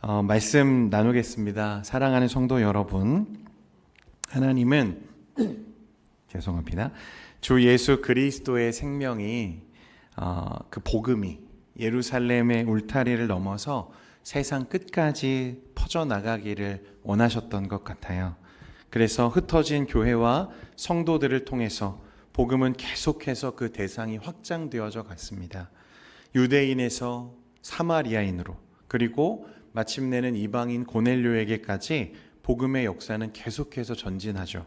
말씀 나누겠습니다. 사랑하는 성도 여러분, 하나님은 죄송합니다. 주 예수 그리스도의 생명이 그 복음이 예루살렘의 울타리를 넘어서 세상 끝까지 퍼져나가기를 원하셨던 것 같아요. 그래서 흩어진 교회와 성도들을 통해서 복음은 계속해서 그 대상이 확장되어져 갔습니다. 유대인에서 사마리아인으로, 그리고 마침내는 이방인 고넬료에게까지 복음의 역사는 계속해서 전진하죠.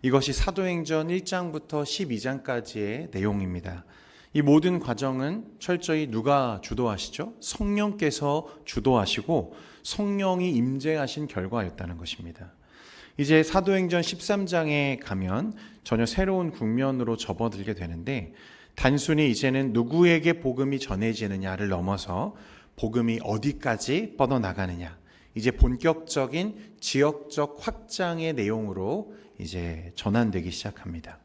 이것이 사도행전 1장부터 12장까지의 내용입니다. 이 모든 과정은 철저히 누가 주도하시죠? 성령께서 주도하시고 성령이 임재하신 결과였다는 것입니다. 이제 사도행전 13장에 가면 전혀 새로운 국면으로 접어들게 되는데, 단순히 이제는 누구에게 복음이 전해지느냐를 넘어서 복음이 어디까지 뻗어나가느냐, 이제 본격적인 지역적 확장의 내용으로 이제 전환되기 시작합니다.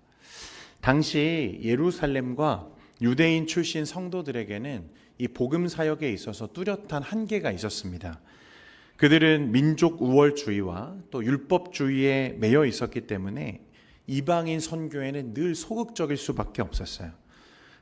당시 예루살렘과 유대인 출신 성도들에게는 이 복음 사역에 있어서 뚜렷한 한계가 있었습니다. 그들은 민족 우월주의와 또 율법주의에 매여 있었기 때문에 이방인 선교에는 늘 소극적일 수밖에 없었어요.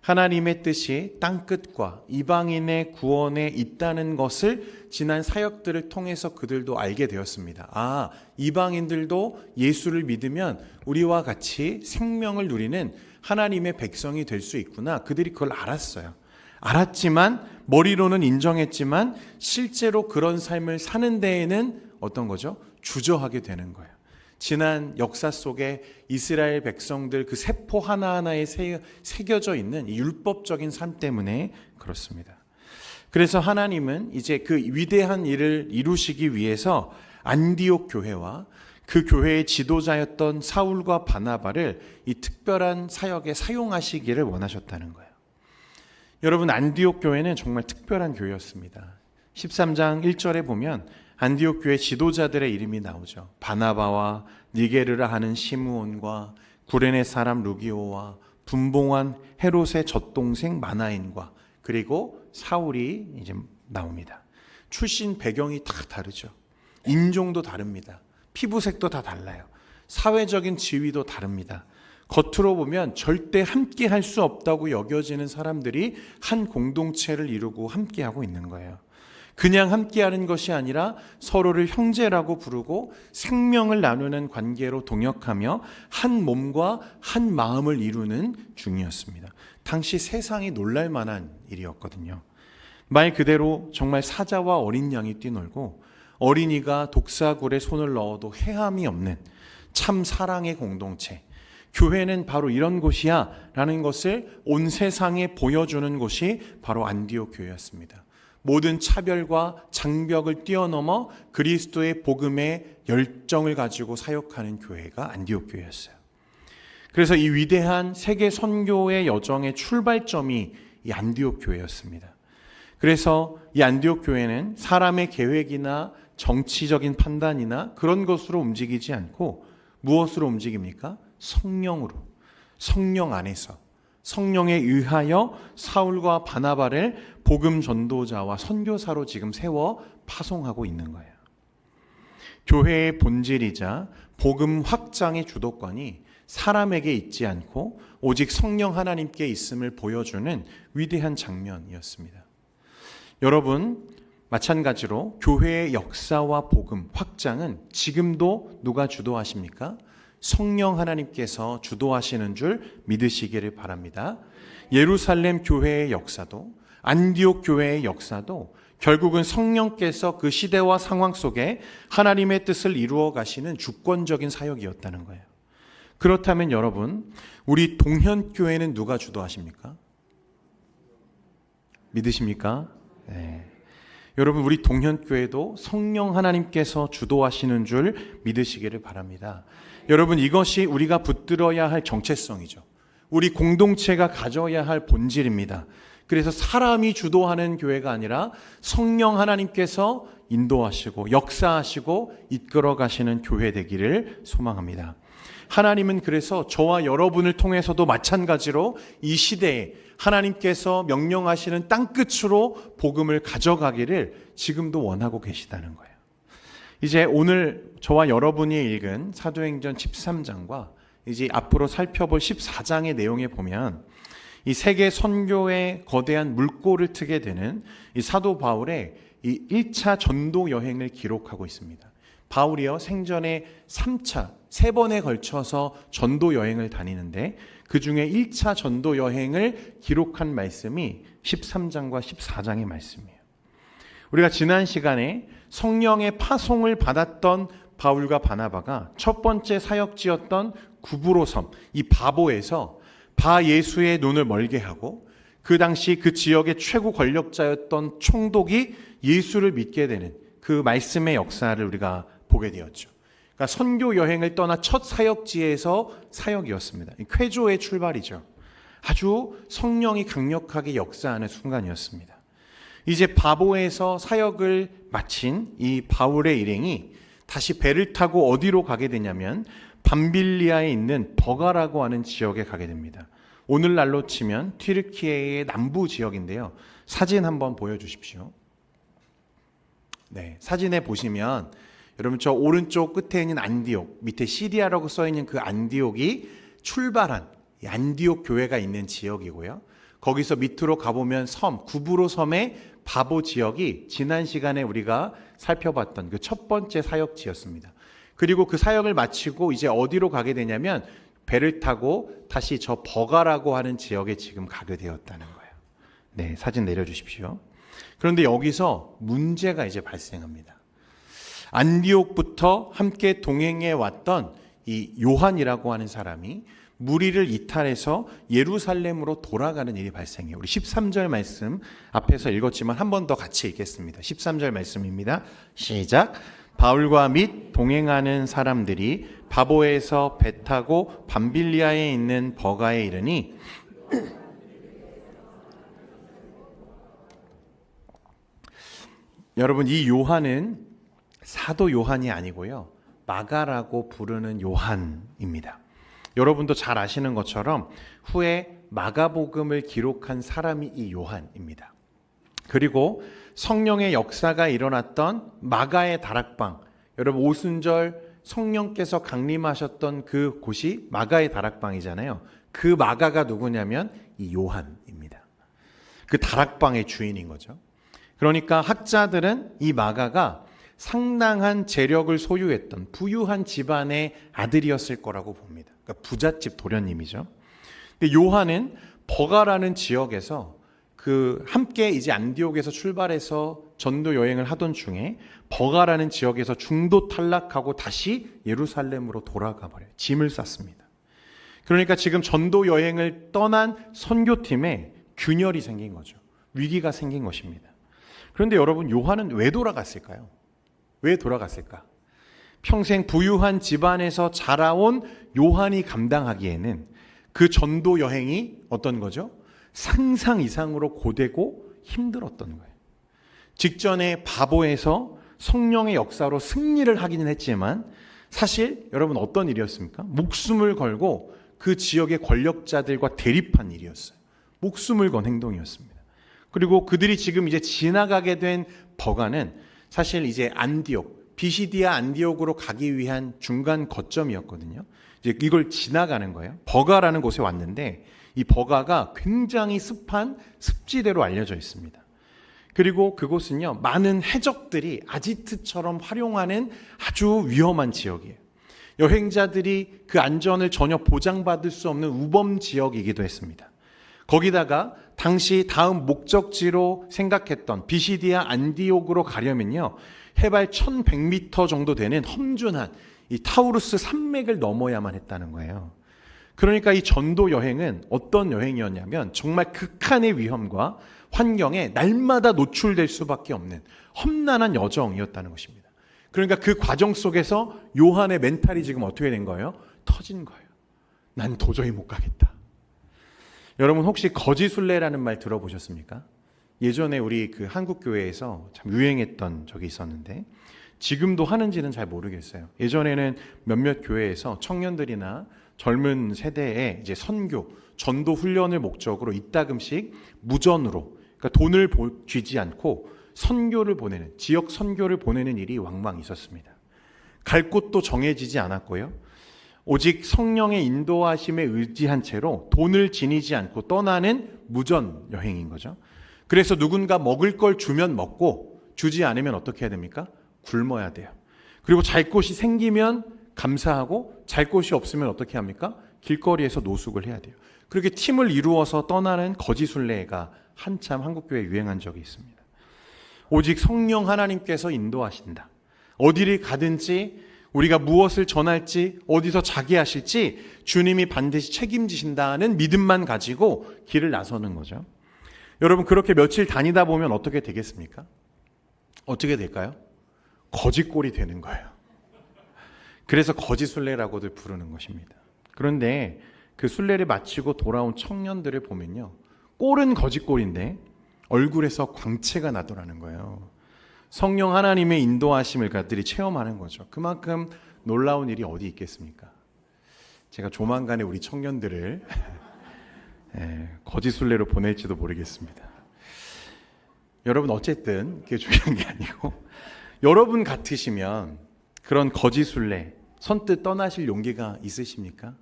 하나님의 뜻이 땅끝과 이방인의 구원에 있다는 것을 지난 사역들을 통해서 그들도 알게 되었습니다. 이방인들도 예수를 믿으면 우리와 같이 생명을 누리는 하나님의 백성이 될 수 있구나. 그들이 그걸 알았어요. 알았지만, 머리로는 인정했지만 실제로 그런 삶을 사는 데에는 어떤 거죠? 주저하게 되는 거예요. 지난 역사 속에 이스라엘 백성들 그 세포 하나하나에 새겨져 있는 이 율법적인 삶 때문에 그렇습니다. 그래서 하나님은 이제 그 위대한 일을 이루시기 위해서 안디옥 교회와 그 교회의 지도자였던 사울과 바나바를 이 특별한 사역에 사용하시기를 원하셨다는 거예요. 여러분, 안디옥 교회는 정말 특별한 교회였습니다. 13장 1절에 보면 안디옥 교회 지도자들의 이름이 나오죠. 바나바와 니게르라 하는 시므온과 구레네 사람 루기오와 분봉한 헤롯의 젖동생 마나인과 그리고 사울이 이제 나옵니다. 출신 배경이 다 다르죠. 인종도 다릅니다. 피부색도 다 달라요. 사회적인 지위도 다릅니다. 겉으로 보면 절대 함께 할 수 없다고 여겨지는 사람들이 한 공동체를 이루고 함께하고 있는 거예요. 그냥 함께하는 것이 아니라 서로를 형제라고 부르고 생명을 나누는 관계로 동역하며 한 몸과 한 마음을 이루는 중이었습니다. 당시 세상이 놀랄 만한 일이었거든요. 말 그대로 정말 사자와 어린 양이 뛰놀고 어린이가 독사굴에 손을 넣어도 해함이 없는 참 사랑의 공동체. 교회는 바로 이런 곳이야 라는 것을 온 세상에 보여주는 곳이 바로 안디옥 교회였습니다. 모든 차별과 장벽을 뛰어넘어 그리스도의 복음의 열정을 가지고 사역하는 교회가 안디옥 교회였어요. 그래서 이 위대한 세계 선교의 여정의 출발점이 이 안디옥 교회였습니다. 그래서 이 안디옥 교회는 사람의 계획이나 정치적인 판단이나 그런 것으로 움직이지 않고 무엇으로 움직입니까? 성령으로, 성령 안에서 성령에 의하여 사울과 바나바를 복음 전도자와 선교사로 지금 세워 파송하고 있는 거예요. 교회의 본질이자 복음 확장의 주도권이 사람에게 있지 않고 오직 성령 하나님께 있음을 보여주는 위대한 장면이었습니다. 여러분, 마찬가지로 교회의 역사와 복음 확장은 지금도 누가 주도하십니까? 성령 하나님께서 주도하시는 줄 믿으시기를 바랍니다. 예루살렘 교회의 역사도 안디옥 교회의 역사도 결국은 성령께서 그 시대와 상황 속에 하나님의 뜻을 이루어 가시는 주권적인 사역이었다는 거예요. 그렇다면 여러분, 우리 동현교회는 누가 주도하십니까? 믿으십니까? 네. 여러분, 우리 동현교회도 성령 하나님께서 주도하시는 줄 믿으시기를 바랍니다. 여러분, 이것이 우리가 붙들어야 할 정체성이죠. 우리 공동체가 가져야 할 본질입니다. 그래서 사람이 주도하는 교회가 아니라 성령 하나님께서 인도하시고 역사하시고 이끌어 가시는 교회 되기를 소망합니다. 하나님은 그래서 저와 여러분을 통해서도 마찬가지로 이 시대에 하나님께서 명령하시는 땅끝으로 복음을 가져가기를 지금도 원하고 계시다는 거예요. 이제 오늘 저와 여러분이 읽은 사도행전 13장과 이제 앞으로 살펴볼 14장의 내용에 보면 이 세계 선교의 거대한 물꼬를 트게 되는 이 사도 바울의 이 1차 전도 여행을 기록하고 있습니다. 바울이요 생전에 3차, 3번에 걸쳐서 전도 여행을 다니는데 그 중에 1차 전도 여행을 기록한 말씀이 13장과 14장의 말씀이에요. 우리가 지난 시간에 성령의 파송을 받았던 바울과 바나바가 첫 번째 사역지였던 구브로 섬, 이 바보에서 바 예수의 눈을 멀게 하고 그 당시 그 지역의 최고 권력자였던 총독이 예수를 믿게 되는 그 말씀의 역사를 우리가 보게 되었죠. 그러니까 선교 여행을 떠나 첫 사역지에서 사역이었습니다. 쾌조의 출발이죠. 아주 성령이 강력하게 역사하는 순간이었습니다. 이제 바보에서 사역을 마친 이 바울의 일행이 다시 배를 타고 어디로 가게 되냐면 밤빌리아에 있는 버가라고 하는 지역에 가게 됩니다. 오늘날로 치면 튀르키예의 남부 지역인데요. 사진 한번 보여주십시오. 네, 사진에 보시면 여러분 저 오른쪽 끝에 있는 안디옥, 밑에 시리아라고 써있는 그 안디옥이 출발한 안디옥 교회가 있는 지역이고요. 거기서 밑으로 가보면 섬, 구브로 섬의 바보 지역이 지난 시간에 우리가 살펴봤던 그 첫 번째 사역지였습니다. 그리고 그 사역을 마치고 이제 어디로 가게 되냐면 배를 타고 다시 저 버가라고 하는 지역에 지금 가게 되었다는 거예요. 네, 사진 내려주십시오. 그런데 여기서 문제가 이제 발생합니다. 안디옥부터 함께 동행해 왔던 이 요한이라고 하는 사람이 무리를 이탈해서 예루살렘으로 돌아가는 일이 발생해요. 우리 13절 말씀 앞에서 읽었지만 한 번 더 같이 읽겠습니다. 13절 말씀입니다. 시작. 바울과 및 동행하는 사람들이 바보에서 배 타고 밤빌리아에 있는 버가에 이르니 여러분 이 요한은 사도 요한이 아니고요. 마가라고 부르는 요한입니다. 여러분도 잘 아시는 것처럼 후에 마가복음을 기록한 사람이 이 요한입니다. 그리고 성령의 역사가 일어났던 마가의 다락방, 여러분 오순절 성령께서 강림하셨던 그 곳이 마가의 다락방이잖아요. 그 마가가 누구냐면 이 요한입니다. 그 다락방의 주인인 거죠. 그러니까 학자들은 이 마가가 상당한 재력을 소유했던 부유한 집안의 아들이었을 거라고 봅니다. 그러니까 부잣집 도련님이죠. 근데 요한은 버가라는 지역에서 그 함께 이제 안디옥에서 출발해서 전도 여행을 하던 중에 버가라는 지역에서 중도 탈락하고 다시 예루살렘으로 돌아가 버려요. 짐을 쌌습니다. 그러니까 지금 전도 여행을 떠난 선교팀에 균열이 생긴 거죠. 위기가 생긴 것입니다. 그런데 여러분 요한은 왜 돌아갔을까요? 왜 돌아갔을까? 평생 부유한 집안에서 자라온 요한이 감당하기에는 그 전도 여행이 어떤 거죠? 상상 이상으로 고되고 힘들었던 거예요. 직전에 바보에서 성령의 역사로 승리를 하기는 했지만 사실 여러분 어떤 일이었습니까? 목숨을 걸고 그 지역의 권력자들과 대립한 일이었어요. 목숨을 건 행동이었습니다. 그리고 그들이 지금 이제 지나가게 된 버가는 사실 이제 안디옥, 비시디아 안디옥으로 가기 위한 중간 거점이었거든요. 이제 이걸 지나가는 거예요. 버가라는 곳에 왔는데 이 버가가 굉장히 습한 습지대로 알려져 있습니다. 그리고 그곳은요, 많은 해적들이 아지트처럼 활용하는 아주 위험한 지역이에요. 여행자들이 그 안전을 전혀 보장받을 수 없는 우범 지역이기도 했습니다. 거기다가 당시 다음 목적지로 생각했던 비시디아 안디옥으로 가려면요, 해발 1100m 정도 되는 험준한 이 타우루스 산맥을 넘어야만 했다는 거예요. 그러니까 이 전도 여행은 어떤 여행이었냐면 정말 극한의 위험과 환경에 날마다 노출될 수밖에 없는 험난한 여정이었다는 것입니다. 그러니까 그 과정 속에서 요한의 멘탈이 지금 어떻게 된 거예요? 터진 거예요. 난 도저히 못 가겠다. 여러분 혹시 거지순례라는 말 들어보셨습니까? 예전에 우리 그 한국 교회에서 참 유행했던 적이 있었는데 지금도 하는지는 잘 모르겠어요. 예전에는 몇몇 교회에서 청년들이나 젊은 세대에 이제 선교, 전도 훈련을 목적으로 이따금씩 무전으로, 그러니까 돈을 쥐지 않고 선교를 보내는, 지역 선교를 보내는 일이 왕왕 있었습니다. 갈 곳도 정해지지 않았고요. 오직 성령의 인도하심에 의지한 채로 돈을 지니지 않고 떠나는 무전 여행인 거죠. 그래서 누군가 먹을 걸 주면 먹고 주지 않으면 어떻게 해야 됩니까? 굶어야 돼요. 그리고 잘 곳이 생기면 감사하고 잘 곳이 없으면 어떻게 합니까? 길거리에서 노숙을 해야 돼요. 그렇게 팀을 이루어서 떠나는 거짓 순례가 한참 한국교회에 유행한 적이 있습니다. 오직 성령 하나님께서 인도하신다. 어디를 가든지 우리가 무엇을 전할지 어디서 자게 하실지 주님이 반드시 책임지신다는 믿음만 가지고 길을 나서는 거죠. 여러분, 그렇게 며칠 다니다 보면 어떻게 되겠습니까? 어떻게 될까요? 거짓골이 되는 거예요. 그래서 거짓 순례라고들 부르는 것입니다. 그런데 그 순례를 마치고 돌아온 청년들을 보면요, 꼴은 거짓골인데 얼굴에서 광채가 나더라는 거예요. 성령 하나님의 인도하심을 그들이 체험하는 거죠. 그만큼 놀라운 일이 어디 있겠습니까? 제가 조만간에 우리 청년들을 거짓 순례로 보낼지도 모르겠습니다. 여러분, 어쨌든 그게 중요한 게 아니고, 여러분 같으시면 그런 거짓 순례 선뜻 떠나실 용기가 있으십니까?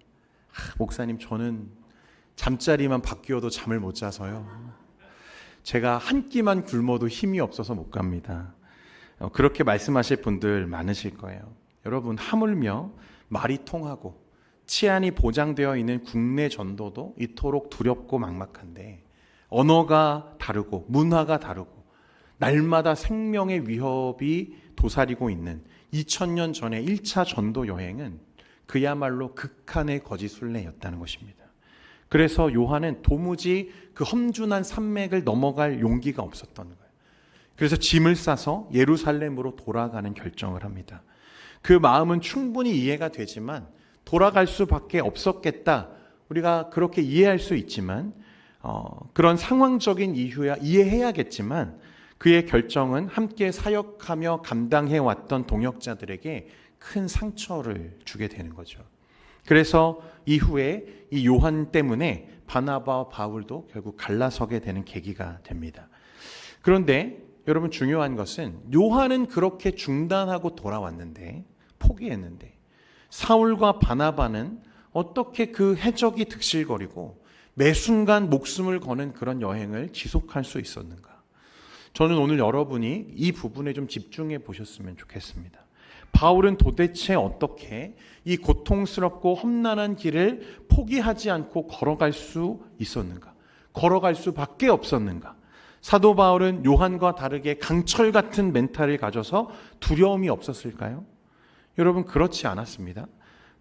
목사님, 저는 잠자리만 바뀌어도 잠을 못 자서요. 제가 한 끼만 굶어도 힘이 없어서 못 갑니다. 그렇게 말씀하실 분들 많으실 거예요. 여러분, 하물며 말이 통하고 치안이 보장되어 있는 국내 전도도 이토록 두렵고 막막한데, 언어가 다르고 문화가 다르고 날마다 생명의 위협이 도사리고 있는 2000년 전의 1차 전도 여행은 그야말로 극한의 거짓 순례였다는 것입니다. 그래서 요한은 도무지 그 험준한 산맥을 넘어갈 용기가 없었던 거예요. 그래서 짐을 싸서 예루살렘으로 돌아가는 결정을 합니다. 그 마음은 충분히 이해가 되지만 돌아갈 수밖에 없었겠다, 우리가 그렇게 이해할 수 있지만 그런 상황적인 이유야 이해해야겠지만, 그의 결정은 함께 사역하며 감당해왔던 동역자들에게 큰 상처를 주게 되는 거죠. 그래서 이후에 이 요한 때문에 바나바와 바울도 결국 갈라서게 되는 계기가 됩니다. 그런데 여러분, 중요한 것은 요한은 그렇게 중단하고 돌아왔는데, 포기했는데, 사울과 바나바는 어떻게 그 해적이 득실거리고 매 순간 목숨을 거는 그런 여행을 지속할 수 있었는가? 저는 오늘 여러분이 이 부분에 좀 집중해 보셨으면 좋겠습니다. 바울은 도대체 어떻게 이 고통스럽고 험난한 길을 포기하지 않고 걸어갈 수 있었는가? 걸어갈 수밖에 없었는가? 사도 바울은 요한과 다르게 강철 같은 멘탈을 가져서 두려움이 없었을까요? 여러분, 그렇지 않았습니다.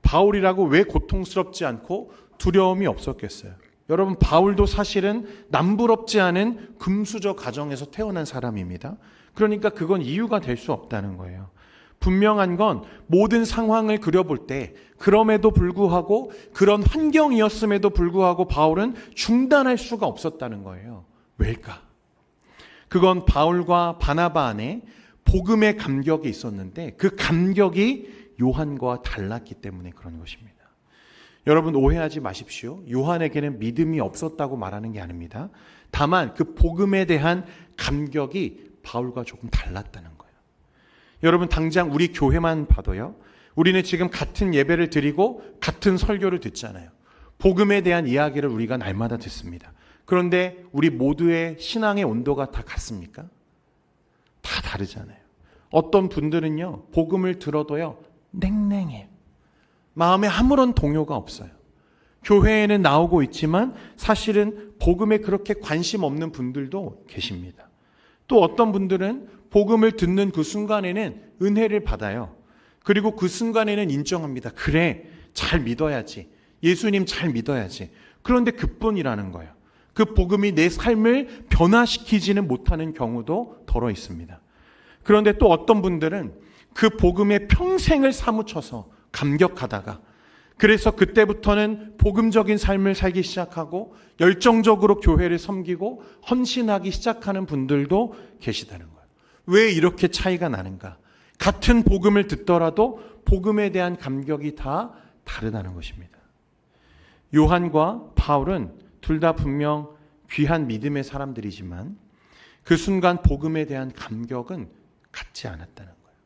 바울이라고 왜 고통스럽지 않고 두려움이 없었겠어요? 여러분, 바울도 사실은 남부럽지 않은 금수저 가정에서 태어난 사람입니다. 그러니까 그건 이유가 될 수 없다는 거예요. 분명한 건 모든 상황을 그려볼 때 그럼에도 불구하고, 그런 환경이었음에도 불구하고 바울은 중단할 수가 없었다는 거예요. 왜일까? 그건 바울과 바나바 안에 복음의 감격이 있었는데 그 감격이 요한과 달랐기 때문에 그런 것입니다. 여러분, 오해하지 마십시오. 요한에게는 믿음이 없었다고 말하는 게 아닙니다. 다만 그 복음에 대한 감격이 바울과 조금 달랐다는 거예요. 여러분, 당장 우리 교회만 봐도요, 우리는 지금 같은 예배를 드리고 같은 설교를 듣잖아요. 복음에 대한 이야기를 우리가 날마다 듣습니다. 그런데 우리 모두의 신앙의 온도가 다 같습니까? 다 다르잖아요. 어떤 분들은요, 복음을 들어도요, 냉랭해요. 마음에 아무런 동요가 없어요. 교회에는 나오고 있지만 사실은 복음에 그렇게 관심 없는 분들도 계십니다. 또 어떤 분들은 복음을 듣는 그 순간에는 은혜를 받아요. 그리고 그 순간에는 인정합니다. 그래, 잘 믿어야지. 예수님 잘 믿어야지. 그런데 그뿐이라는 거예요. 그 복음이 내 삶을 변화시키지는 못하는 경우도 덜어 있습니다. 그런데 또 어떤 분들은 그 복음에 평생을 사무쳐서 감격하다가, 그래서 그때부터는 복음적인 삶을 살기 시작하고 열정적으로 교회를 섬기고 헌신하기 시작하는 분들도 계시다는 거예요. 왜 이렇게 차이가 나는가? 같은 복음을 듣더라도 복음에 대한 감격이 다 다르다는 것입니다. 요한과 바울은 둘 다 분명 귀한 믿음의 사람들이지만 그 순간 복음에 대한 감격은 같지 않았다는 거예요.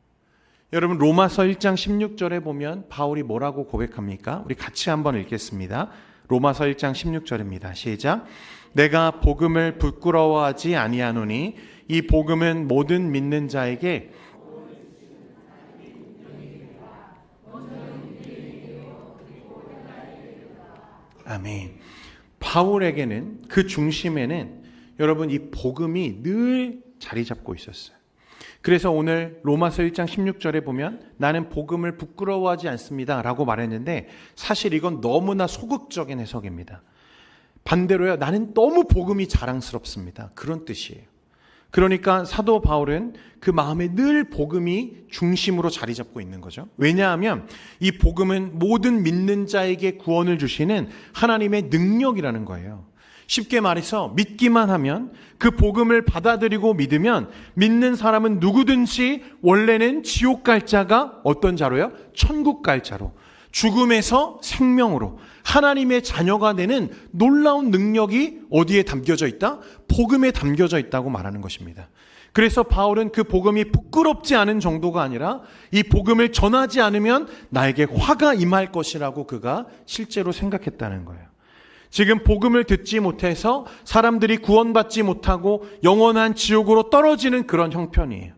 여러분, 로마서 1장 16절에 보면 바울이 뭐라고 고백합니까? 우리 같이 한번 읽겠습니다. 로마서 1장 16절입니다. 시작. 내가 복음을 부끄러워하지 아니하노니 이 복음은 모든 믿는 자에게 아멘. 바울에게는 그 중심에는 여러분 이 복음이 늘 자리 잡고 있었어요. 그래서 오늘 로마서 1장 16절에 보면 나는 복음을 부끄러워하지 않습니다 라고 말했는데 사실 이건 너무나 소극적인 해석입니다. 반대로요, 나는 너무 복음이 자랑스럽습니다, 그런 뜻이에요. 그러니까 사도 바울은 그 마음에 늘 복음이 중심으로 자리 잡고 있는 거죠. 왜냐하면 이 복음은 모든 믿는 자에게 구원을 주시는 하나님의 능력이라는 거예요. 쉽게 말해서 믿기만 하면 그 복음을 받아들이고 믿으면 믿는 사람은 누구든지 원래는 지옥 갈 자가 어떤 자로요? 천국 갈 자로, 죽음에서 생명으로 하나님의 자녀가 되는 놀라운 능력이 어디에 담겨져 있다? 복음에 담겨져 있다고 말하는 것입니다. 그래서 바울은 그 복음이 부끄럽지 않은 정도가 아니라 이 복음을 전하지 않으면 나에게 화가 임할 것이라고 그가 실제로 생각했다는 거예요. 지금 복음을 듣지 못해서 사람들이 구원받지 못하고 영원한 지옥으로 떨어지는 그런 형편이에요.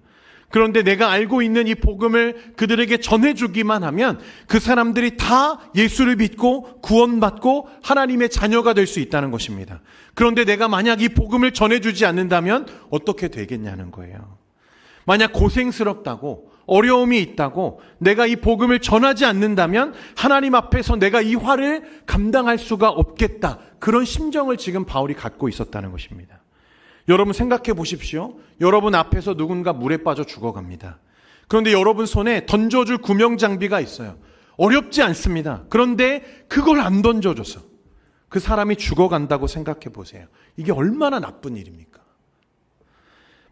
그런데 내가 알고 있는 이 복음을 그들에게 전해주기만 하면 그 사람들이 다 예수를 믿고 구원받고 하나님의 자녀가 될 수 있다는 것입니다. 그런데 내가 만약 이 복음을 전해주지 않는다면 어떻게 되겠냐는 거예요. 만약 고생스럽다고 어려움이 있다고 내가 이 복음을 전하지 않는다면 하나님 앞에서 내가 이 화를 감당할 수가 없겠다, 그런 심정을 지금 바울이 갖고 있었다는 것입니다. 여러분 생각해 보십시오. 여러분 앞에서 누군가 물에 빠져 죽어갑니다. 그런데 여러분 손에 던져줄 구명장비가 있어요. 어렵지 않습니다. 그런데 그걸 안 던져줘서 그 사람이 죽어간다고 생각해 보세요. 이게 얼마나 나쁜 일입니까?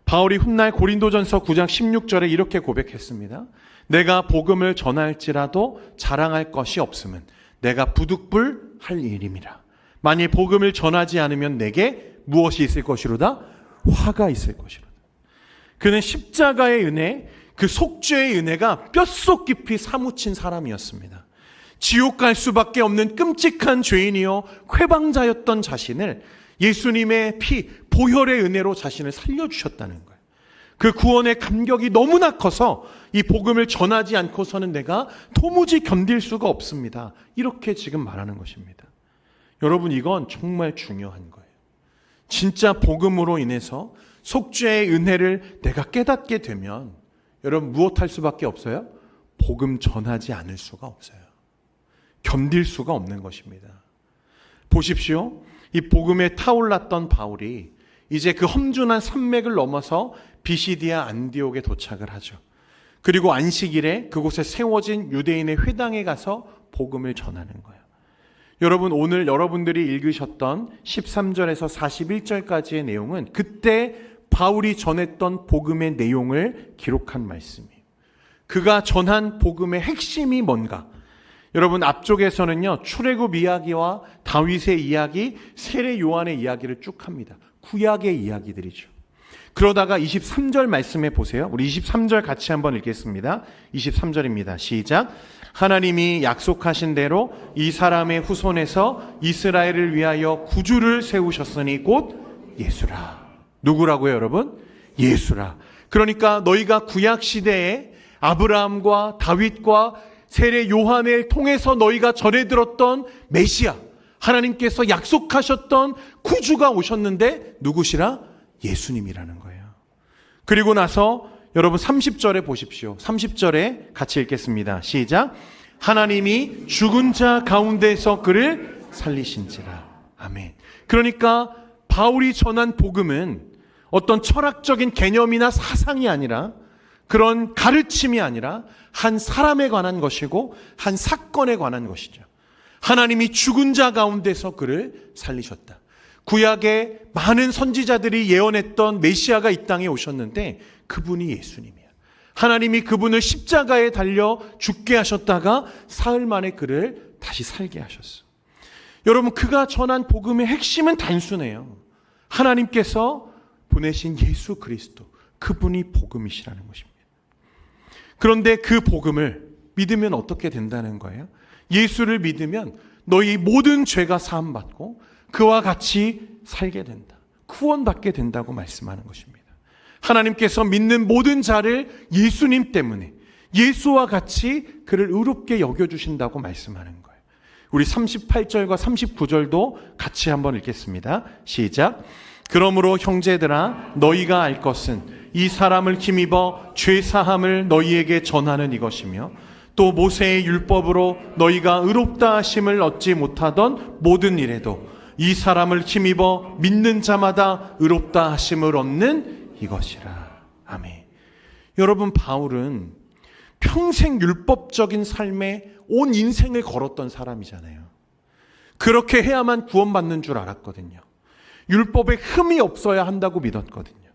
바울이 훗날 고린도전서 9장 16절에 이렇게 고백했습니다. 내가 복음을 전할지라도 자랑할 것이 없음은 내가 부득불할 일임이라. 만일 복음을 전하지 않으면 내게 무엇이 있을 것이로다? 화가 있을 것이로다. 그는 십자가의 은혜, 그 속죄의 은혜가 뼛속 깊이 사무친 사람이었습니다. 지옥 갈 수밖에 없는 끔찍한 죄인이요 회방자였던 자신을 예수님의 피, 보혈의 은혜로 자신을 살려주셨다는 거예요. 그 구원의 감격이 너무나 커서 이 복음을 전하지 않고서는 내가 도무지 견딜 수가 없습니다, 이렇게 지금 말하는 것입니다. 여러분, 이건 정말 중요한 거예요. 진짜 복음으로 인해서 속죄의 은혜를 내가 깨닫게 되면 여러분 무엇할 수밖에 없어요? 복음 전하지 않을 수가 없어요. 견딜 수가 없는 것입니다. 보십시오. 이 복음에 타올랐던 바울이 이제 그 험준한 산맥을 넘어서 비시디아 안디옥에 도착을 하죠. 그리고 안식일에 그곳에 세워진 유대인의 회당에 가서 복음을 전하는 거예요. 여러분, 오늘 여러분들이 읽으셨던 13절에서 41절까지의 내용은 그때 바울이 전했던 복음의 내용을 기록한 말씀이에요. 그가 전한 복음의 핵심이 뭔가? 여러분, 앞쪽에서는요, 출애굽 이야기와 다윗의 이야기, 세례 요한의 이야기를 쭉 합니다. 구약의 이야기들이죠. 그러다가 23절 말씀해 보세요. 우리 23절 같이 한번 읽겠습니다. 23절입니다. 시작. 하나님이 약속하신 대로 이 사람의 후손에서 이스라엘을 위하여 구주를 세우셨으니 곧 예수라. 누구라고요, 여러분? 예수라. 그러니까 너희가 구약 시대에 아브라함과 다윗과 세례 요한을 통해서 너희가 전해 들었던 메시아, 하나님께서 약속하셨던 구주가 오셨는데 누구시라? 예수님이라는 거예요. 그리고 나서 여러분 30절에 보십시오. 30절에 같이 읽겠습니다. 시작. 하나님이 죽은 자 가운데서 그를 살리신지라. 아멘. 그러니까 바울이 전한 복음은 어떤 철학적인 개념이나 사상이 아니라, 그런 가르침이 아니라 한 사람에 관한 것이고 한 사건에 관한 것이죠. 하나님이 죽은 자 가운데서 그를 살리셨다. 구약의 많은 선지자들이 예언했던 메시아가 이 땅에 오셨는데 그분이 예수님이야. 하나님이 그분을 십자가에 달려 죽게 하셨다가 사흘 만에 그를 다시 살게 하셨어. 여러분, 그가 전한 복음의 핵심은 단순해요. 하나님께서 보내신 예수 그리스도, 그분이 복음이시라는 것입니다. 그런데 그 복음을 믿으면 어떻게 된다는 거예요? 예수를 믿으면 너희 모든 죄가 사함받고 그와 같이 살게 된다. 구원받게 된다고 말씀하는 것입니다. 하나님께서 믿는 모든 자를 예수님 때문에 예수와 같이 그를 의롭게 여겨주신다고 말씀하는 거예요. 우리 38절과 39절도 같이 한번 읽겠습니다. 시작. 그러므로 형제들아, 너희가 알 것은 이 사람을 힘입어 죄사함을 너희에게 전하는 이것이며, 또 모세의 율법으로 너희가 의롭다 하심을 얻지 못하던 모든 일에도 이 사람을 힘입어 믿는 자마다 의롭다 하심을 얻는 이것이라. 아멘. 여러분, 바울은 평생 율법적인 삶에 온 인생을 걸었던 사람이잖아요. 그렇게 해야만 구원받는 줄 알았거든요. 율법에 흠이 없어야 한다고 믿었거든요.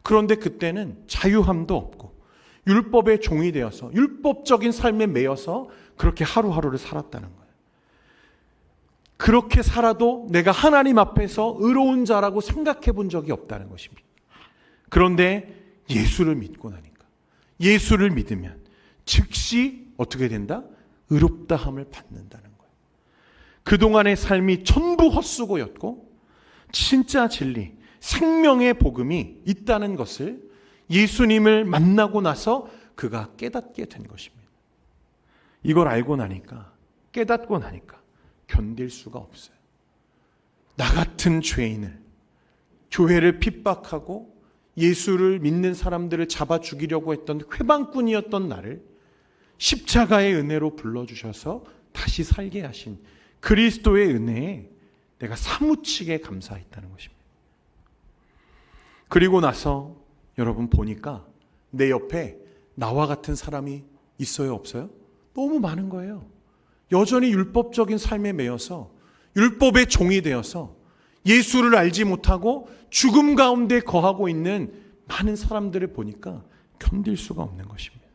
그런데 그때는 자유함도 없고 율법의 종이 되어서 율법적인 삶에 매여서 그렇게 하루하루를 살았다는 거예요. 그렇게 살아도 내가 하나님 앞에서 의로운 자라고 생각해 본 적이 없다는 것입니다. 그런데 예수를 믿고 나니까, 예수를 믿으면 즉시 어떻게 된다? 의롭다함을 받는다는 거예요. 그동안의 삶이 전부 헛수고였고 진짜 진리, 생명의 복음이 있다는 것을 예수님을 만나고 나서 그가 깨닫게 된 것입니다. 이걸 알고 나니까, 깨닫고 나니까 견딜 수가 없어요. 나 같은 죄인을, 교회를 핍박하고 예수를 믿는 사람들을 잡아 죽이려고 했던 회방꾼이었던 나를 십자가의 은혜로 불러주셔서 다시 살게 하신 그리스도의 은혜에 내가 사무치게 감사했다는 것입니다. 그리고 나서 여러분 보니까 내 옆에 나와 같은 사람이 있어요, 없어요? 너무 많은 거예요. 여전히 율법적인 삶에 매여서 율법의 종이 되어서 예수를 알지 못하고 죽음 가운데 거하고 있는 많은 사람들을 보니까 견딜 수가 없는 것입니다.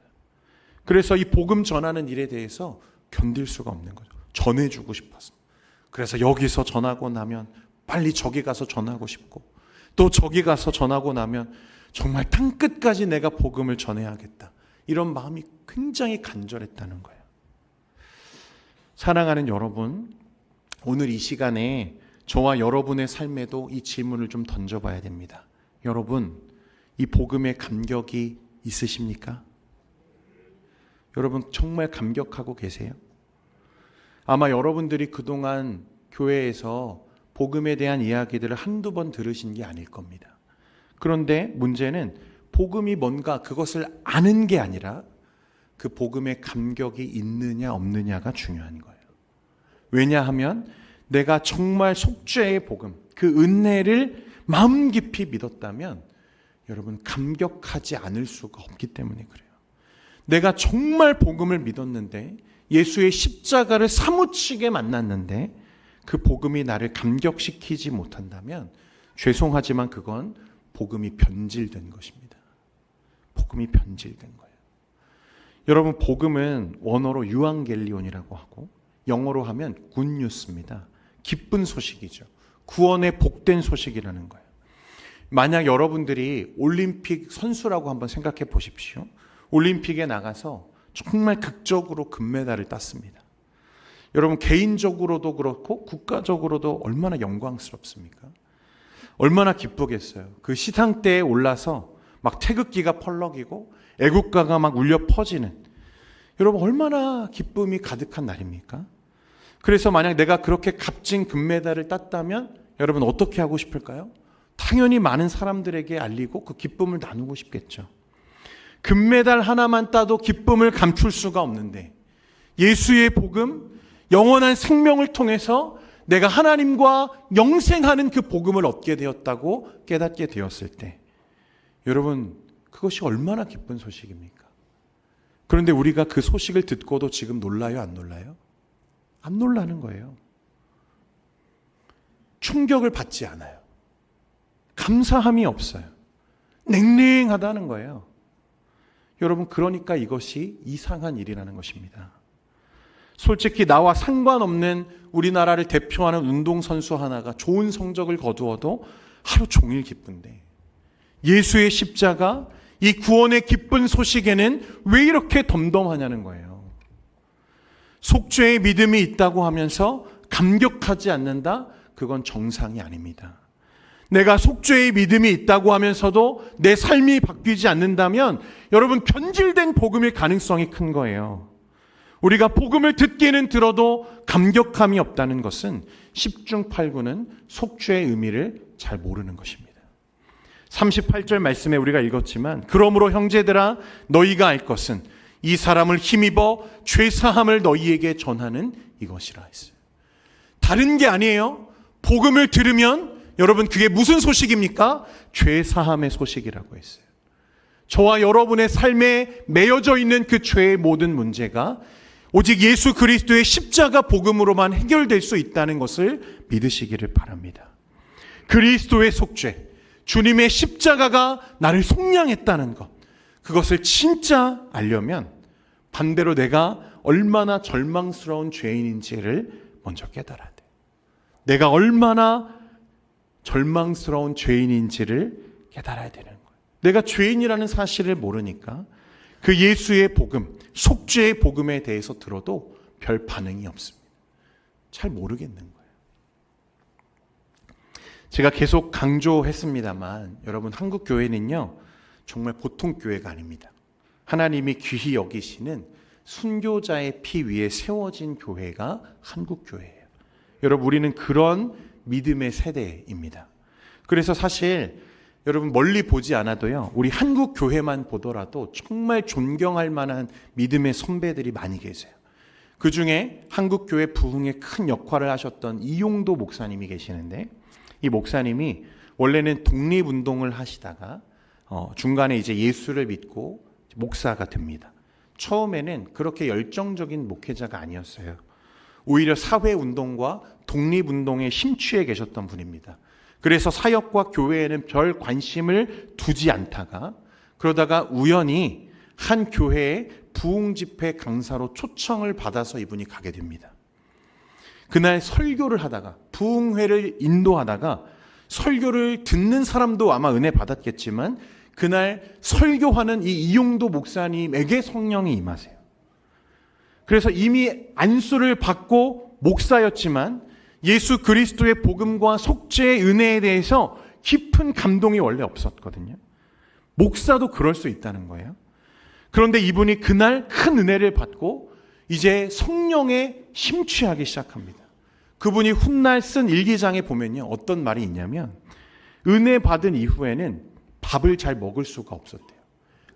그래서 이 복음 전하는 일에 대해서 견딜 수가 없는 거죠. 전해주고 싶어서. 그래서 여기서 전하고 나면 빨리 저기 가서 전하고 싶고, 또 저기 가서 전하고 나면 정말 땅끝까지 내가 복음을 전해야겠다, 이런 마음이 굉장히 간절했다는 거예요. 사랑하는 여러분, 오늘 이 시간에 저와 여러분의 삶에도 이 질문을 좀 던져봐야 됩니다. 여러분, 이 복음의 감격이 있으십니까? 여러분 정말 감격하고 계세요? 아마 여러분들이 그동안 교회에서 복음에 대한 이야기들을 한두 번 들으신 게 아닐 겁니다. 그런데 문제는 복음이 뭔가 그것을 아는 게 아니라 그 복음의 감격이 있느냐 없느냐가 중요한 거예요. 왜냐하면 내가 정말 속죄의 복음, 그 은혜를 마음 깊이 믿었다면 여러분 감격하지 않을 수가 없기 때문에 그래요. 내가 정말 복음을 믿었는데, 예수의 십자가를 사무치게 만났는데 그 복음이 나를 감격시키지 못한다면 죄송하지만 그건 복음이 변질된 것입니다. 복음이 변질된 거예요. 여러분, 복음은 원어로 유앙겔리온이라고 하고 영어로 하면 굿뉴스입니다. 기쁜 소식이죠. 구원의 복된 소식이라는 거예요. 만약 여러분들이 올림픽 선수라고 한번 생각해 보십시오. 올림픽에 나가서 정말 극적으로 금메달을 땄습니다. 여러분, 개인적으로도 그렇고 국가적으로도 얼마나 영광스럽습니까? 얼마나 기쁘겠어요. 그 시상대에 올라서 막 태극기가 펄럭이고 애국가가 막 울려 퍼지는, 여러분 얼마나 기쁨이 가득한 날입니까? 그래서 만약 내가 그렇게 값진 금메달을 땄다면 여러분 어떻게 하고 싶을까요? 당연히 많은 사람들에게 알리고 그 기쁨을 나누고 싶겠죠. 금메달 하나만 따도 기쁨을 감출 수가 없는데, 예수의 복음, 영원한 생명을 통해서 내가 하나님과 영생하는 그 복음을 얻게 되었다고 깨닫게 되었을 때, 여러분 그것이 얼마나 기쁜 소식입니까? 그런데 우리가 그 소식을 듣고도 지금 놀라요, 안 놀라요? 안 놀라는 거예요. 충격을 받지 않아요. 감사함이 없어요. 냉랭하다는 거예요. 여러분, 그러니까 이것이 이상한 일이라는 것입니다. 솔직히 나와 상관없는 우리나라를 대표하는 운동선수 하나가 좋은 성적을 거두어도 하루 종일 기쁜데, 예수의 십자가, 이 구원의 기쁜 소식에는 왜 이렇게 덤덤하냐는 거예요. 속죄의 믿음이 있다고 하면서 감격하지 않는다? 그건 정상이 아닙니다. 내가 속죄의 믿음이 있다고 하면서도 내 삶이 바뀌지 않는다면 여러분, 변질된 복음일 가능성이 큰 거예요. 우리가 복음을 듣기는 들어도 감격함이 없다는 것은 10중 8구는 속죄의 의미를 잘 모르는 것입니다. 38절 말씀에 우리가 읽었지만, 그러므로 형제들아 너희가 알 것은 이 사람을 힘입어 죄사함을 너희에게 전하는 이것이라 했어요. 다른 게 아니에요. 복음을 들으면 여러분, 그게 무슨 소식입니까? 죄사함의 소식이라고 했어요. 저와 여러분의 삶에 매여져 있는 그 죄의 모든 문제가 오직 예수 그리스도의 십자가 복음으로만 해결될 수 있다는 것을 믿으시기를 바랍니다. 그리스도의 속죄, 주님의 십자가가 나를 속량했다는 것, 그것을 진짜 알려면 반대로 내가 얼마나 절망스러운 죄인인지를 먼저 깨달아야 돼요. 내가 얼마나 절망스러운 죄인인지를 깨달아야 되는 거예요. 내가 죄인이라는 사실을 모르니까 그 예수의 복음, 속죄의 복음에 대해서 들어도 별 반응이 없습니다. 잘 모르겠는 거예요. 제가 계속 강조했습니다만 여러분, 한국 교회는요 정말 보통 교회가 아닙니다. 하나님이 귀히 여기시는 순교자의 피 위에 세워진 교회가 한국 교회예요. 여러분, 우리는 그런 믿음의 세대입니다. 그래서 사실 여러분, 멀리 보지 않아도요, 우리 한국 교회만 보더라도 정말 존경할 만한 믿음의 선배들이 많이 계세요. 그 중에 한국 교회 부흥에 큰 역할을 하셨던 이용도 목사님이 계시는데, 이 목사님이 원래는 독립운동을 하시다가 중간에 이제 예수를 믿고 목사가 됩니다. 처음에는 그렇게 열정적인 목회자가 아니었어요. 오히려 사회운동과 독립운동에 심취해 계셨던 분입니다. 그래서 사역과 교회에는 별 관심을 두지 않다가, 그러다가 우연히 한 교회의 부흥집회 강사로 초청을 받아서 이분이 가게 됩니다. 그날 설교를 하다가, 부흥회를 인도하다가 설교를 듣는 사람도 아마 은혜 받았겠지만 그날 설교하는 이 이용도 목사님에게 성령이 임하세요. 그래서 이미 안수를 받고 목사였지만 예수 그리스도의 복음과 속죄의 은혜에 대해서 깊은 감동이 원래 없었거든요. 목사도 그럴 수 있다는 거예요. 그런데 이분이 그날 큰 은혜를 받고 이제 성령에 심취하기 시작합니다. 그분이 훗날 쓴 일기장에 보면요, 어떤 말이 있냐면, 은혜 받은 이후에는 밥을 잘 먹을 수가 없었대요.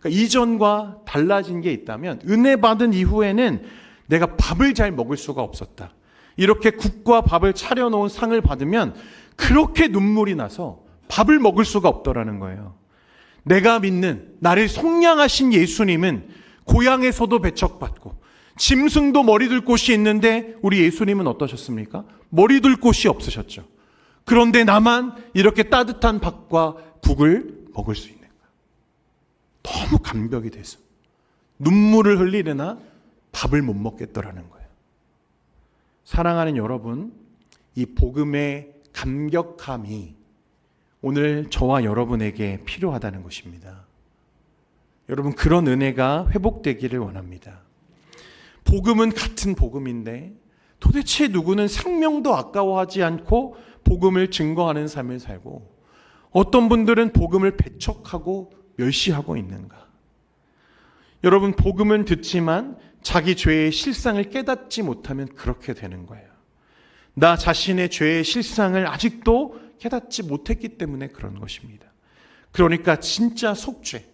그러니까 이전과 달라진 게 있다면, 은혜 받은 이후에는 내가 밥을 잘 먹을 수가 없었다. 이렇게 국과 밥을 차려놓은 상을 받으면 그렇게 눈물이 나서 밥을 먹을 수가 없더라는 거예요. 내가 믿는, 나를 속량하신 예수님은 고향에서도 배척받고 짐승도 머리 둘 곳이 있는데 우리 예수님은 어떠셨습니까? 머리 둘 곳이 없으셨죠. 그런데 나만 이렇게 따뜻한 밥과 국을 먹을 수 있는 거예요. 너무 감격이 돼서 눈물을 흘리려나 밥을 못 먹겠더라는 거예요. 사랑하는 여러분, 이 복음의 감격함이 오늘 저와 여러분에게 필요하다는 것입니다. 여러분, 그런 은혜가 회복되기를 원합니다. 복음은 같은 복음인데 도대체 누구는 생명도 아까워하지 않고 복음을 증거하는 삶을 살고, 어떤 분들은 복음을 배척하고 멸시하고 있는가? 여러분, 복음은 듣지만 자기 죄의 실상을 깨닫지 못하면 그렇게 되는 거예요. 나 자신의 죄의 실상을 아직도 깨닫지 못했기 때문에 그런 것입니다. 그러니까 진짜 속죄,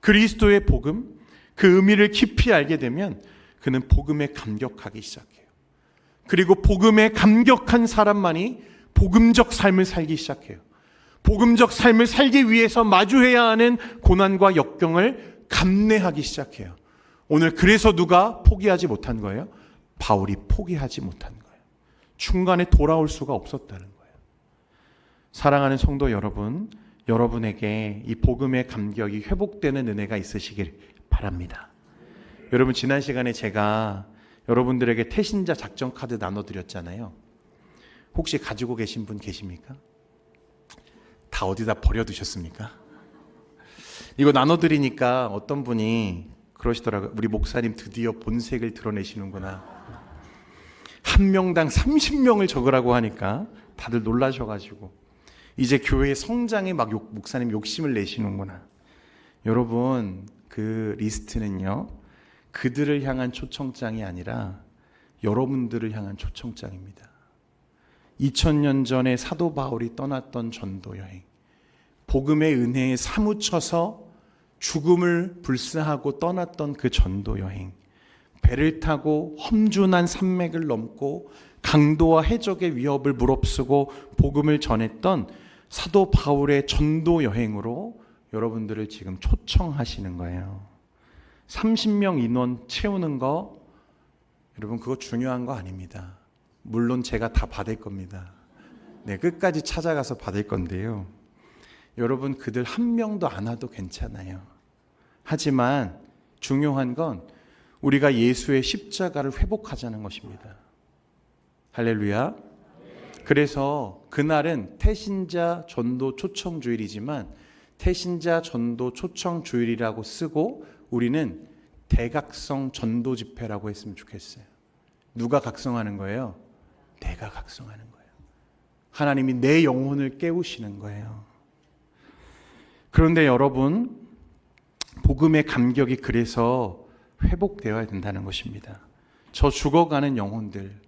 그리스도의 복음, 그 의미를 깊이 알게 되면 그는 복음에 감격하기 시작해요. 그리고 복음에 감격한 사람만이 복음적 삶을 살기 시작해요. 복음적 삶을 살기 위해서 마주해야 하는 고난과 역경을 감내하기 시작해요. 오늘 그래서 누가 포기하지 못한 거예요? 바울이 포기하지 못한 거예요. 중간에 돌아올 수가 없었다는 거예요. 사랑하는 성도 여러분, 여러분에게 이 복음의 감격이 회복되는 은혜가 있으시길 바랍니다. 여러분, 지난 시간에 제가 여러분들에게 태신자 작전 카드 나눠드렸잖아요. 혹시 가지고 계신 분 계십니까? 다 어디다 버려두셨습니까? 이거 나눠드리니까 어떤 분이 그러시더라고요. 우리 목사님 드디어 본색을 드러내시는구나. 한 명당 30명을 적으라고 하니까 다들 놀라셔가지고 이제 교회의 성장에 막 목사님 욕심을 내시는구나. 여러분, 그 리스트는요, 그들을 향한 초청장이 아니라 여러분들을 향한 초청장입니다. 2000년 전에 사도 바울이 떠났던 전도 여행, 복음의 은혜에 사무쳐서 죽음을 불사하고 떠났던 그 전도 여행, 배를 타고 험준한 산맥을 넘고 강도와 해적의 위협을 무릅쓰고 복음을 전했던 사도 바울의 전도 여행으로 여러분들을 지금 초청하시는 거예요. 30명 인원 채우는 거, 여러분 그거 중요한 거 아닙니다. 물론 제가 다 받을 겁니다. 네, 끝까지 찾아가서 받을 건데요. 여러분 그들 한 명도 안 와도 괜찮아요. 하지만 중요한 건 우리가 예수의 십자가를 회복하자는 것입니다. 할렐루야. 그래서 그날은 태신자 전도 초청 주일이지만 태신자 전도 초청 주일이라고 쓰고 우리는 대각성 전도 집회라고 했으면 좋겠어요. 누가 각성하는 거예요? 내가 각성하는 거예요. 하나님이 내 영혼을 깨우시는 거예요. 그런데 여러분, 복음의 감격이 그래서 회복되어야 된다는 것입니다. 저 죽어가는 영혼들,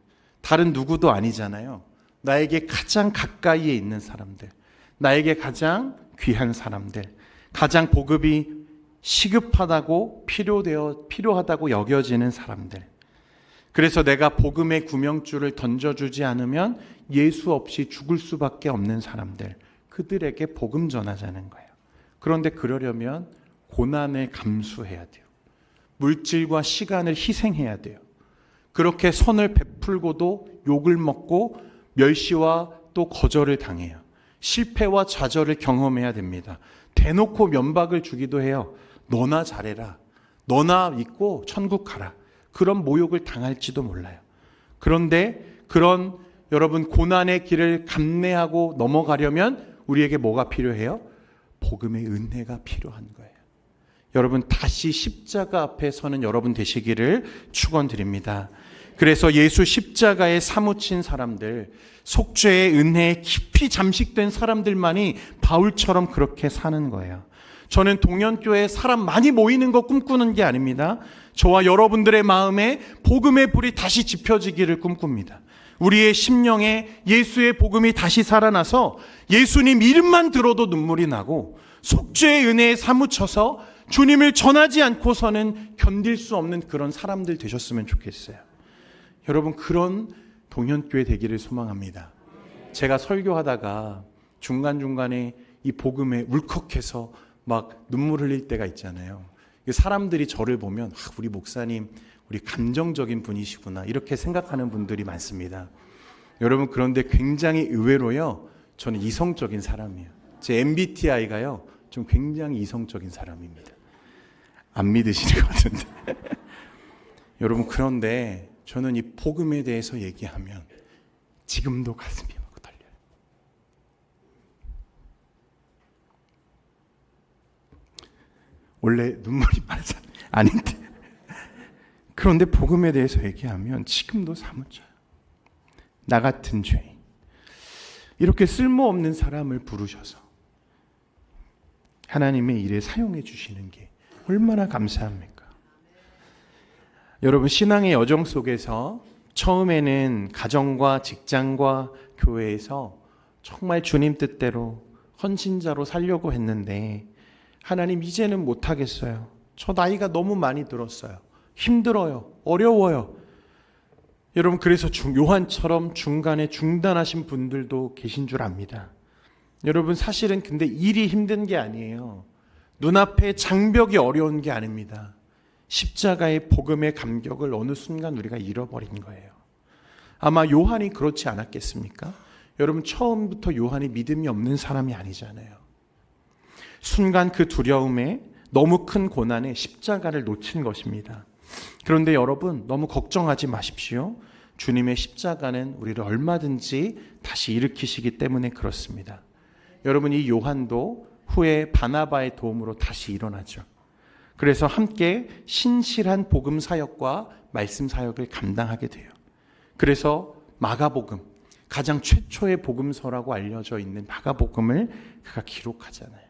다른 누구도 아니잖아요. 나에게 가장 가까이에 있는 사람들, 나에게 가장 귀한 사람들, 가장 복음이 시급하다고 필요하다고 여겨지는 사람들. 그래서 내가 복음의 구명줄을 던져주지 않으면 예수 없이 죽을 수밖에 없는 사람들, 그들에게 복음 전하자는 거예요. 그런데 그러려면 고난을 감수해야 돼요. 물질과 시간을 희생해야 돼요. 그렇게 선을 베풀고도 욕을 먹고 멸시와 또 거절을 당해요. 실패와 좌절을 경험해야 됩니다. 대놓고 면박을 주기도 해요. 너나 잘해라. 너나 믿고 천국 가라. 그런 모욕을 당할지도 몰라요. 그런데 그런 여러분 고난의 길을 감내하고 넘어가려면 우리에게 뭐가 필요해요? 복음의 은혜가 필요한 거예요. 여러분 다시 십자가 앞에 서는 여러분 되시기를 축원드립니다. 그래서 예수 십자가에 사무친 사람들, 속죄의 은혜에 깊이 잠식된 사람들만이 바울처럼 그렇게 사는 거예요. 저는 동현교회에 사람 많이 모이는 거 꿈꾸는 게 아닙니다. 저와 여러분들의 마음에 복음의 불이 다시 지펴지기를 꿈꿉니다. 우리의 심령에 예수의 복음이 다시 살아나서 예수님 이름만 들어도 눈물이 나고 속죄의 은혜에 사무쳐서 주님을 전하지 않고서는 견딜 수 없는 그런 사람들 되셨으면 좋겠어요. 여러분 그런 동현교회 되기를 소망합니다. 제가 설교하다가 중간중간에 이 복음에 울컥해서 막 눈물 흘릴 때가 있잖아요. 사람들이 저를 보면 우리 목사님 우리 감정적인 분이시구나 이렇게 생각하는 분들이 많습니다. 여러분 그런데 굉장히 의외로요, 저는 이성적인 사람이에요. 제 MBTI가요 좀 굉장히 이성적인 사람입니다. 안 믿으시는 것 같은데 여러분 그런데 저는 이 복음에 대해서 얘기하면 지금도 가슴이 막 떨려요. 원래 눈물이 많은 사람 아닌데 그런데 복음에 대해서 얘기하면 지금도 사무쳐요. 나 같은 죄인, 이렇게 쓸모없는 사람을 부르셔서 하나님의 일에 사용해 주시는 게 얼마나 감사합니까? 여러분 신앙의 여정 속에서 처음에는 가정과 직장과 교회에서 정말 주님 뜻대로 헌신자로 살려고 했는데 하나님 이제는 못하겠어요. 저 나이가 너무 많이 들었어요. 힘들어요. 어려워요. 여러분 그래서 요한처럼 중간에 중단하신 분들도 계신 줄 압니다. 여러분 사실은 근데 일이 힘든 게 아니에요. 눈앞에 장벽이 어려운 게 아닙니다. 십자가의 복음의 감격을 어느 순간 우리가 잃어버린 거예요. 아마 요한이 그렇지 않았겠습니까? 여러분 처음부터 요한이 믿음이 없는 사람이 아니잖아요. 순간 그 두려움에 너무 큰 고난에 십자가를 놓친 것입니다. 그런데 여러분, 너무 걱정하지 마십시오. 주님의 십자가는 우리를 얼마든지 다시 일으키시기 때문에 그렇습니다. 여러분, 이 요한도 후에 바나바의 도움으로 다시 일어나죠. 그래서 함께 신실한 복음 사역과 말씀 사역을 감당하게 돼요. 그래서 마가복음, 가장 최초의 복음서라고 알려져 있는 마가복음을 그가 기록하잖아요.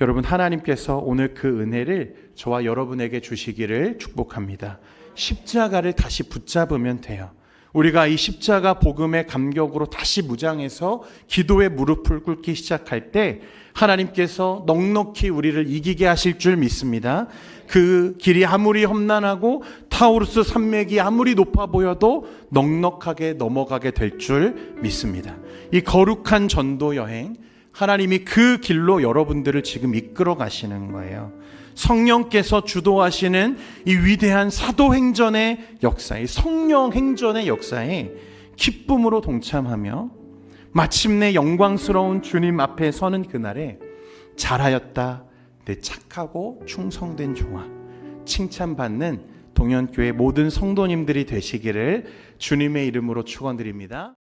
여러분, 하나님께서 오늘 그 은혜를 저와 여러분에게 주시기를 축복합니다. 십자가를 다시 붙잡으면 돼요. 우리가 이 십자가 복음의 감격으로 다시 무장해서 기도의 무릎을 꿇기 시작할 때 하나님께서 넉넉히 우리를 이기게 하실 줄 믿습니다. 그 길이 아무리 험난하고 타우루스 산맥이 아무리 높아 보여도 넉넉하게 넘어가게 될 줄 믿습니다. 이 거룩한 전도 여행, 하나님이 그 길로 여러분들을 지금 이끌어 가시는 거예요. 성령께서 주도하시는 이 위대한 사도행전의 역사에, 성령행전의 역사에 기쁨으로 동참하며 마침내 영광스러운 주님 앞에 서는 그날에 잘하였다, 내 착하고 충성된 종아, 칭찬받는 동현교회 모든 성도님들이 되시기를 주님의 이름으로 축원드립니다.